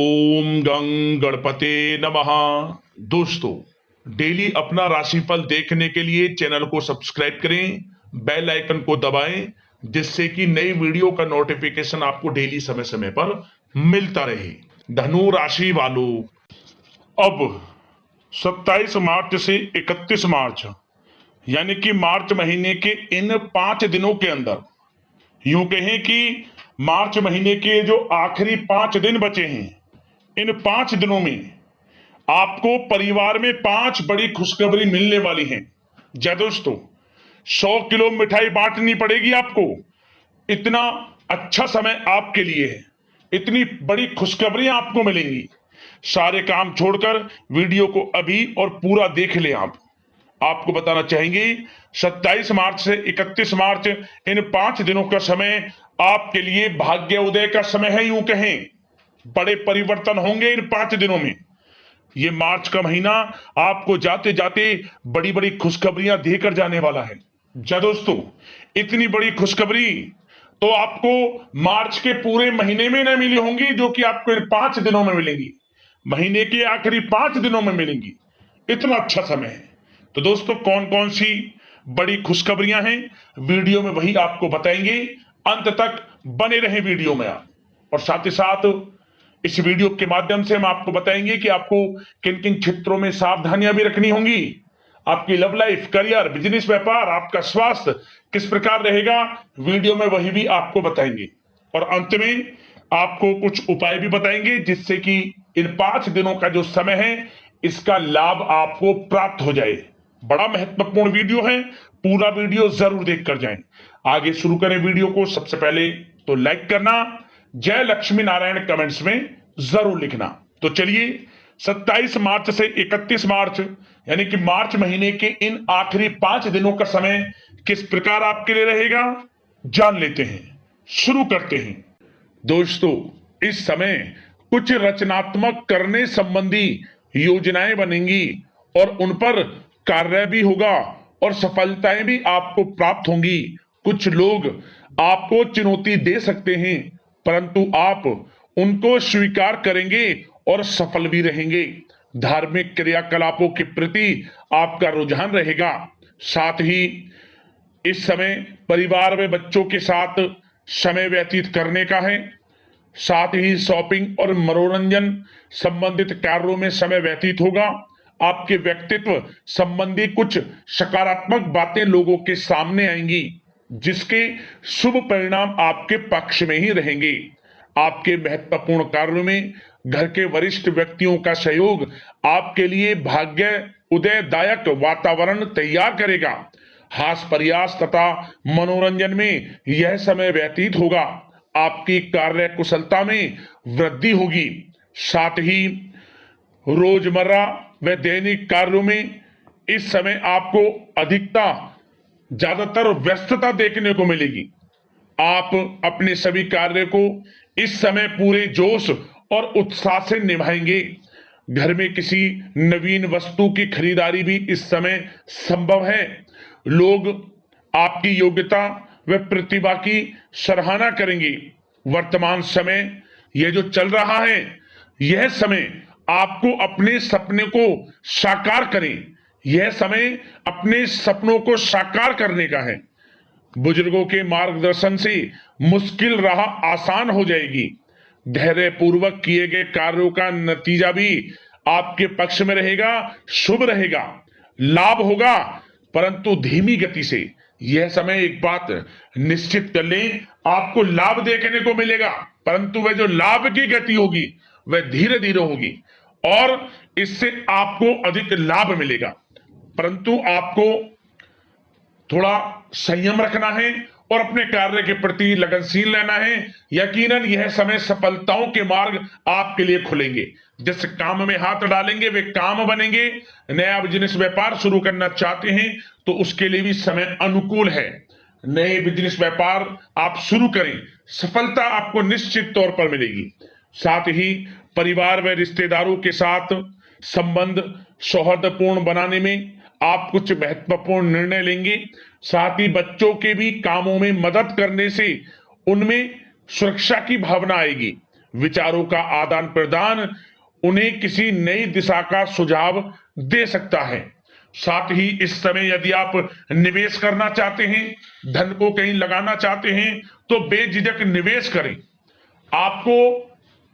ओम गं गणपते नमः। दोस्तों, डेली अपना राशिफल देखने के लिए चैनल को सब्सक्राइब करें, बेल आइकन को दबाएं, जिससे कि नई वीडियो का नोटिफिकेशन आपको डेली समय समय पर मिलता रहे। धनु राशि वालों, अब 27 मार्च से 31 मार्च यानी कि मार्च महीने के इन 5 दिनों के अंदर, यूं कहें कि मार्च महीने के जो आखिरी 5 दिन बचे हैं, इन 5 दिनों में आपको परिवार में 5 बड़ी खुशखबरी मिलने वाली हैं। जय दोस्तों, 100 किलो मिठाई बांटनी पड़ेगी आपको। इतना अच्छा समय आपके लिए है, इतनी बड़ी खुशखबरियां आपको मिलेंगी। सारे काम छोड़कर वीडियो को अभी और पूरा देख लें। आपको बताना चाहेंगे 27 मार्च से 31 मार्च, इन 5 दिनों का समय आपके लिए भाग्य उदय का समय है। यूं कहें, बड़े परिवर्तन होंगे इन 5 दिनों में। ये मार्च का महीना आपको जाते जाते बड़ी बड़ी खुशखबरियां देकर जाने वाला है। जी दोस्तों, इतनी बड़ी खुशखबरी तो आपको मार्च के पूरे महीने में न मिली होंगी, जो कि आपको इन 5 दिनों में मिलेंगी। महीने के आखिरी 5 दिनों में मिलेंगी। इतना अच्छा समय है। तो दोस्तों, कौन कौन सी बड़ी खुशखबरियां हैं, वीडियो में वही आपको बताएंगे। अंत तक बने रहे वीडियो में आप। और साथ ही साथ इस वीडियो के माध्यम से हम आपको बताएंगे कि आपको किन किन क्षेत्रों में सावधानियां भी रखनी होंगी। आपकी लव लाइफ, करियर, बिजनेस, व्यापार, आपका स्वास्थ्य किस प्रकार रहेगा, वीडियो में वही भी आपको बताएंगे। और अंत में आपको कुछ उपाय भी बताएंगे, जिससे कि इन 5 दिनों का जो समय है, इसका लाभ आपको प्राप्त हो जाए। बड़ा महत्वपूर्ण वीडियो है, पूरा वीडियो जरूर देख कर जाएं। आगे शुरू करें वीडियो को। सबसे पहले तो लाइक करना, जय लक्ष्मी नारायण कमेंट्स में जरूर लिखना। तो चलिए, 27 मार्च से 31 मार्च यानी कि मार्च महीने के इन आखिरी 5 दिनों का समय किस प्रकार आपके लिए रहेगा, जान लेते हैं। शुरू करते हैं। दोस्तों, इस समय कुछ रचनात्मक करने संबंधी योजनाएं बनेंगी और उन पर कार्य भी होगा और सफलताएं भी आपको प्राप्त होंगी। कुछ लोग आपको चुनौती दे सकते हैं, परंतु आप उनको स्वीकार करेंगे और सफल भी रहेंगे। धार्मिक क्रियाकलापों के प्रति आपका रुझान रहेगा। साथ ही इस समय परिवार में बच्चों के साथ समय व्यतीत करने का है। साथ ही शॉपिंग और मनोरंजन संबंधित कार्यों में समय व्यतीत होगा। आपके व्यक्तित्व संबंधी कुछ सकारात्मक बातें लोगों के सामने आएंगी, जिसके शुभ परिणाम आपके पक्ष में ही रहेंगे। आपके महत्वपूर्ण कार्यों में घर के वरिष्ठ व्यक्तियों का सहयोग आपके लिए भाग्य उदयदायक वातावरण तैयार करेगा। हास प्रयास तथा मनोरंजन में यह समय व्यतीत होगा। आपकी कार्य कुशलता में वृद्धि होगी। साथ ही रोजमर्रा व दैनिक कार्यों में इस समय आपको ज्यादातर व्यस्तता देखने को मिलेगी। आप अपने सभी कार्य को इस समय पूरे जोश और उत्साह से निभाएंगे। घर में किसी नवीन वस्तु की खरीदारी भी इस समय संभव है। लोग आपकी योग्यता व प्रतिभा की सराहना करेंगे। वर्तमान समय यह जो चल रहा है, यह समय आपको अपने सपने को साकार करें। यह समय अपने सपनों को साकार करने का है। बुजुर्गों के मार्गदर्शन से मुश्किल राह आसान हो जाएगी। धैर्य पूर्वक किए गए कार्यों का नतीजा भी आपके पक्ष में रहेगा, शुभ रहेगा। लाभ होगा, परंतु धीमी गति से। यह समय एक बात निश्चित कर लें, आपको लाभ देखने को मिलेगा, परंतु वह जो लाभ की गति होगी वह धीरे धीरे होगी और इससे आपको अधिक लाभ मिलेगा। परंतु आपको थोड़ा संयम रखना है और अपने कार्य के प्रति लगनशील रहना है। यकीनन यह समय सफलताओं के मार्ग आपके लिए खुलेंगे। जिस काम में हाथ डालेंगे वे काम बनेंगे। नया बिजनेस व्यापार शुरू करना चाहते हैं तो उसके लिए भी समय अनुकूल है। नए बिजनेस व्यापार आप शुरू करें, सफलता आपको निश्चित तौर पर मिलेगी। साथ ही परिवार व रिश्तेदारों के साथ संबंध सौहार्दपूर्ण बनाने में आप कुछ महत्वपूर्ण निर्णय लेंगे। साथ ही बच्चों के भी कामों में मदद करने से उनमें सुरक्षा की भावना आएगी। विचारों का आदान प्रदान उन्हें किसी नई दिशा का सुझाव दे सकता है। साथ ही इस समय यदि आप निवेश करना चाहते हैं, धन को कहीं लगाना चाहते हैं, तो बेझिझक निवेश करें। आपको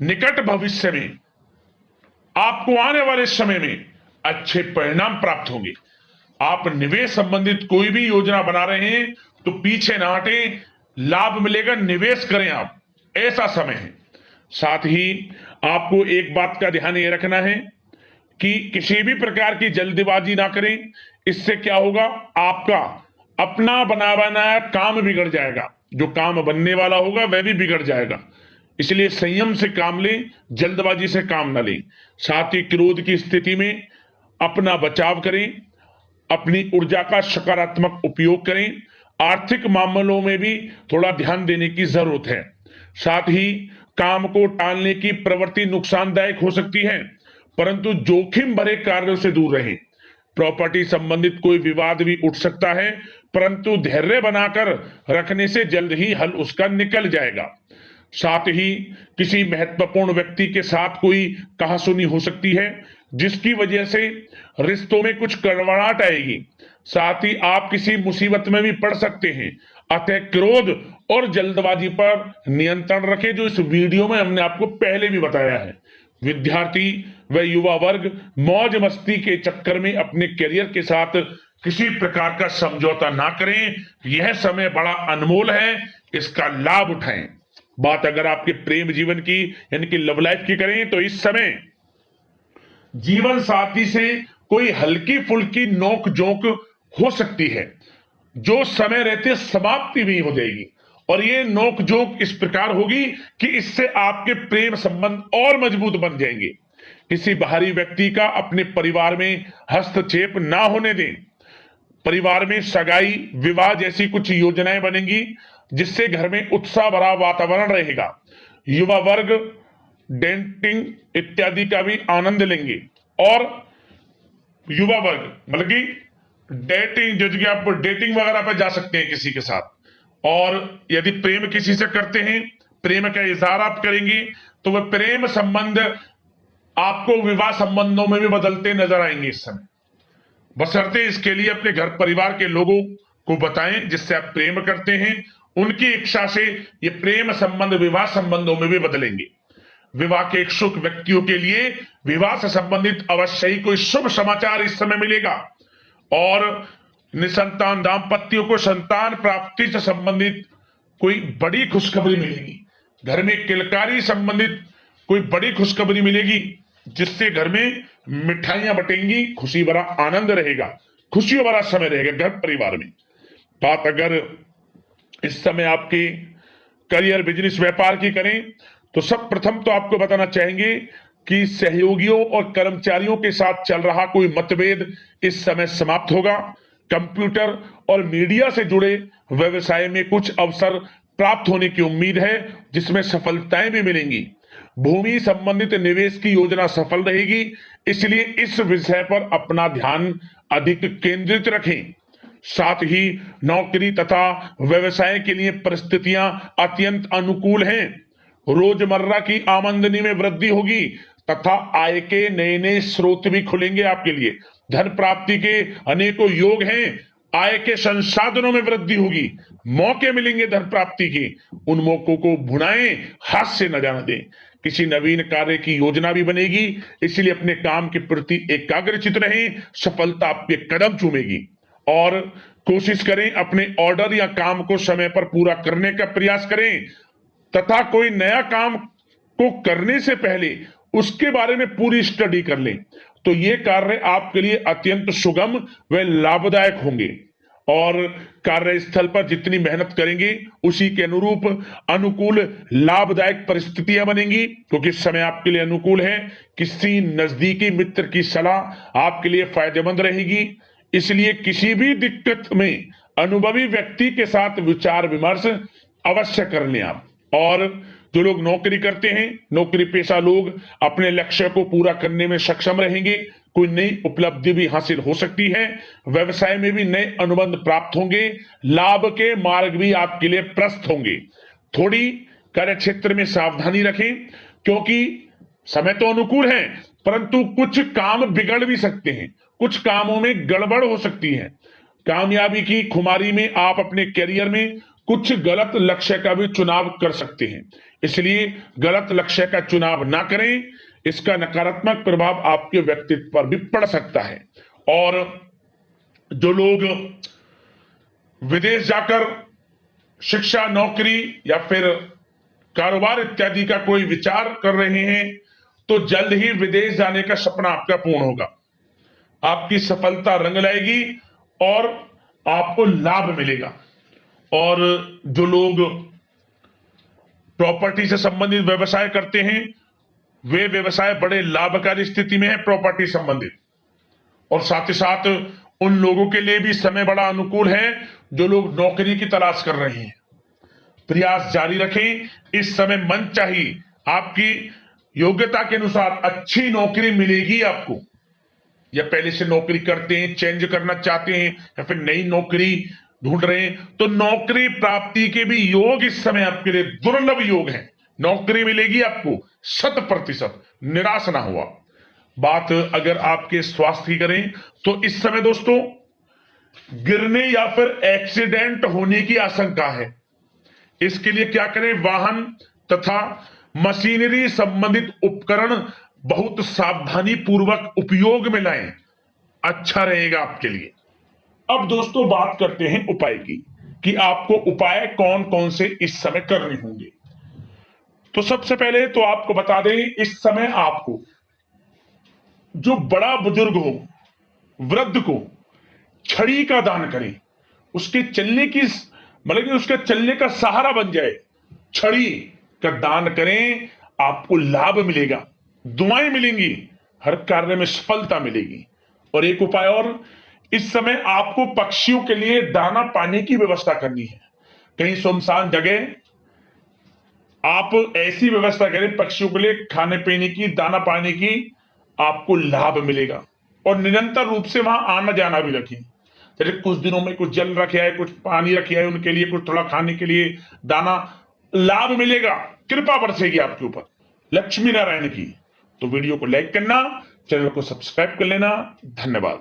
निकट भविष्य में, आपको आने वाले समय में अच्छे परिणाम प्राप्त होंगे। आप निवेश संबंधित कोई भी योजना बना रहे हैं तो पीछे ना हटें, लाभ मिलेगा, निवेश करें आप, ऐसा समय है। साथ ही आपको एक बात का ध्यान ये रखना है कि किसी भी प्रकार की जल्दबाजी ना करें। इससे क्या होगा, आपका अपना बना बनाया काम बिगड़ जाएगा, जो काम बनने वाला होगा वह भी बिगड़ जाएगा। इसलिए संयम से काम लें, जल्दबाजी से काम ना लें। साथ ही क्रोध की स्थिति में अपना बचाव करें, अपनी ऊर्जा का सकारात्मक उपयोग करें। आर्थिक मामलों में भी थोड़ा ध्यान देने की जरूरत है। साथ ही काम को टालने की प्रवृत्ति नुकसानदायक हो सकती है, परंतु जोखिम भरे कार्यों से दूर रहें। प्रॉपर्टी संबंधित कोई विवाद भी उठ सकता है, परंतु धैर्य बनाकर रखने से जल्द ही हल उसका निकल जाएगा। साथ ही किसी महत्वपूर्ण व्यक्ति के साथ कोई कहासुनी हो सकती है, जिसकी वजह से रिश्तों में कुछ कड़वाहट आएगी। साथ ही आप किसी मुसीबत में भी पड़ सकते हैं। अतः क्रोध और जल्दबाजी पर नियंत्रण रखें, जो इस वीडियो में हमने आपको पहले भी बताया है। विद्यार्थी व युवा वर्ग मौज मस्ती के चक्कर में अपने करियर के साथ किसी प्रकार का समझौता ना करें। यह समय बड़ा अनमोल है, इसका लाभ उठाएं। बात अगर आपके प्रेम जीवन की यानी कि लव लाइफ की करें तो इस समय जीवन साथी से कोई हल्की फुल्की नोक झोंक हो सकती है, जो समय रहते समाप्ति भी हो जाएगी। और ये नोक झोंक इस प्रकार होगी कि इससे आपके प्रेम संबंध और मजबूत बन जाएंगे। किसी बाहरी व्यक्ति का अपने परिवार में हस्तक्षेप ना होने दें। परिवार में सगाई, विवाह जैसी कुछ योजनाएं बनेंगी, जिससे घर में उत्साह भरा वातावरण रहेगा। युवा वर्ग डेटिंग इत्यादि का भी आनंद लेंगे। और युवा वर्ग मतलब कि डेटिंग, जो कि आप डेटिंग वगैरह पर जा सकते हैं किसी के साथ। और यदि प्रेम किसी से करते हैं, प्रेम का इजहार आप करेंगे, तो वह प्रेम संबंध आपको विवाह संबंधों में भी बदलते नजर आएंगे इस समय। बशर्ते इसके लिए अपने घर परिवार के लोगों को बताएं जिससे आप प्रेम करते हैं। उनकी इच्छा से ये प्रेम संबंध विवाह संबंधों में भी बदलेंगे। विवाह के इच्छुक व्यक्तियों के लिए विवाह से संबंधित अवश्य ही कोई शुभ समाचार इस समय मिलेगा। और निसंतान दाम्पत्यों को संतान प्राप्ति से संबंधित कोई बड़ी खुशखबरी मिलेगी। घर में किलकारी संबंधित कोई बड़ी खुशखबरी मिलेगी, जिससे घर में मिठाइयां बटेंगी, खुशी भरा आनंद रहेगा, खुशियों भरा समय रहेगा घर परिवार में। बात अगर इस समय आपके करियर, बिजनेस, व्यापार की करें तो सब प्रथम तो आपको बताना चाहेंगे कि सहयोगियों और कर्मचारियों के साथ चल रहा कोई मतभेद इस समय समाप्त होगा। कंप्यूटर और मीडिया से जुड़े व्यवसाय में कुछ अवसर प्राप्त होने की उम्मीद है, जिसमें सफलताएं भी मिलेंगी। भूमि संबंधित निवेश की योजना सफल रहेगी, इसलिए इस विषय पर अपना ध्यान अधिक केंद्रित रखें। साथ ही नौकरी तथा व्यवसाय के लिए परिस्थितियां अत्यंत अनुकूल हैं। रोजमर्रा की आमदनी में वृद्धि होगी तथा आय के नए नए स्रोत भी खुलेंगे आपके लिए। धन प्राप्ति के अनेकों योग हैं। आय के संसाधनों में वृद्धि होगी, मौके मिलेंगे धन प्राप्ति के। उन मौकों को भुनाएं, हाथ से न जाने दें। किसी नवीन कार्य की योजना भी बनेगी, इसलिए अपने काम के प्रति एकाग्रचित रहें, सफलता आपके कदम चूमेगी। और कोशिश करें अपने ऑर्डर या काम को समय पर पूरा करने का प्रयास करें तथा कोई नया काम को करने से पहले उसके बारे में पूरी स्टडी कर लें, तो ये कार्य आपके लिए अत्यंत सुगम व लाभदायक होंगे। और कार्यस्थल पर जितनी मेहनत करेंगे उसी के अनुरूप अनुकूल लाभदायक परिस्थितियां बनेंगी, क्योंकि समय आपके लिए अनुकूल है। किसी नजदीकी मित्र की सलाह आपके लिए फायदेमंद रहेगी, इसलिए किसी भी दिक्कत में अनुभवी व्यक्ति के साथ विचार विमर्श अवश्य कर लें आप। और जो लोग नौकरी करते हैं, नौकरी पेशा लोग अपने लक्ष्य को पूरा करने में सक्षम रहेंगे। कोई नई उपलब्धि भी हासिल हो सकती है। व्यवसाय में भी नए अनुबंध प्राप्त होंगे। लाभ के मार्ग भी आपके लिए प्रशस्त होंगे। थोड़ी कार्य क्षेत्र में सावधानी रखें। क्योंकि समय तो अनुकूल है, परंतु कुछ काम बिगड़ भी सकते हैं, कुछ कामों में गड़बड़ हो सकती है। कामयाबी की खुमारी में आप अपने करियर में कुछ गलत लक्ष्य का भी चुनाव कर सकते हैं, इसलिए गलत लक्ष्य का चुनाव ना करें। इसका नकारात्मक प्रभाव आपके व्यक्तित्व पर भी पड़ सकता है। और जो लोग विदेश जाकर शिक्षा, नौकरी या फिर कारोबार इत्यादि का कोई विचार कर रहे हैं, तो जल्द ही विदेश जाने का सपना आपका पूर्ण होगा। आपकी सफलता रंग लाएगी और आपको लाभ मिलेगा। और जो लोग प्रॉपर्टी से संबंधित व्यवसाय करते हैं, वे व्यवसाय बड़े लाभकारी स्थिति में है प्रॉपर्टी संबंधित। और साथ ही साथ उन लोगों के लिए भी समय बड़ा अनुकूल है जो लोग नौकरी की तलाश कर रहे हैं। प्रयास जारी रखें, इस समय मन चाहिए आपकी योग्यता के अनुसार अच्छी नौकरी मिलेगी आपको। या पहले से नौकरी करते हैं, चेंज करना चाहते हैं, या फिर नई नौकरी ढूंढ रहे हैं, तो नौकरी प्राप्ति के भी योग इस समय आपके लिए दुर्लभ योग है। नौकरी मिलेगी आपको 100%, निराश ना हुआ। बात अगर आपके स्वास्थ्य की करें तो इस समय दोस्तों गिरने या फिर एक्सीडेंट होने की आशंका है। इसके लिए क्या करें? वाहन तथा मशीनरी संबंधित उपकरण बहुत सावधानी पूर्वक उपयोग में लाएं, अच्छा रहेगा आपके लिए। अब दोस्तों बात करते हैं उपाय की, कि आपको उपाय कौन कौन से इस समय करने होंगे। तो सबसे पहले तो आपको बता दें, इस समय आपको जो बड़ा बुजुर्ग हो, वृद्ध को छड़ी का दान करें, उसके चलने की मतलब कि उसके चलने का सहारा बन जाए, छड़ी का दान करें, आपको लाभ मिलेगा, दुआएं मिलेंगी, हर कार्य में सफलता मिलेगी। और एक उपाय और, इस समय आपको पक्षियों के लिए दाना पानी की व्यवस्था करनी है। कहीं सुनसान जगह आप ऐसी व्यवस्था करें पक्षियों के लिए खाने पीने की, दाना पानी की, आपको लाभ मिलेगा। और निरंतर रूप से वहां आना जाना भी रखें, जैसे कुछ दिनों में कुछ जल रखे है, कुछ पानी रखे है, उनके लिए कुछ थोड़ा खाने के लिए दाना, लाभ मिलेगा, कृपा बरसेगी आपके ऊपर लक्ष्मी नारायण की। तो वीडियो को लाइक करना, चैनल को सब्सक्राइब कर लेना। धन्यवाद।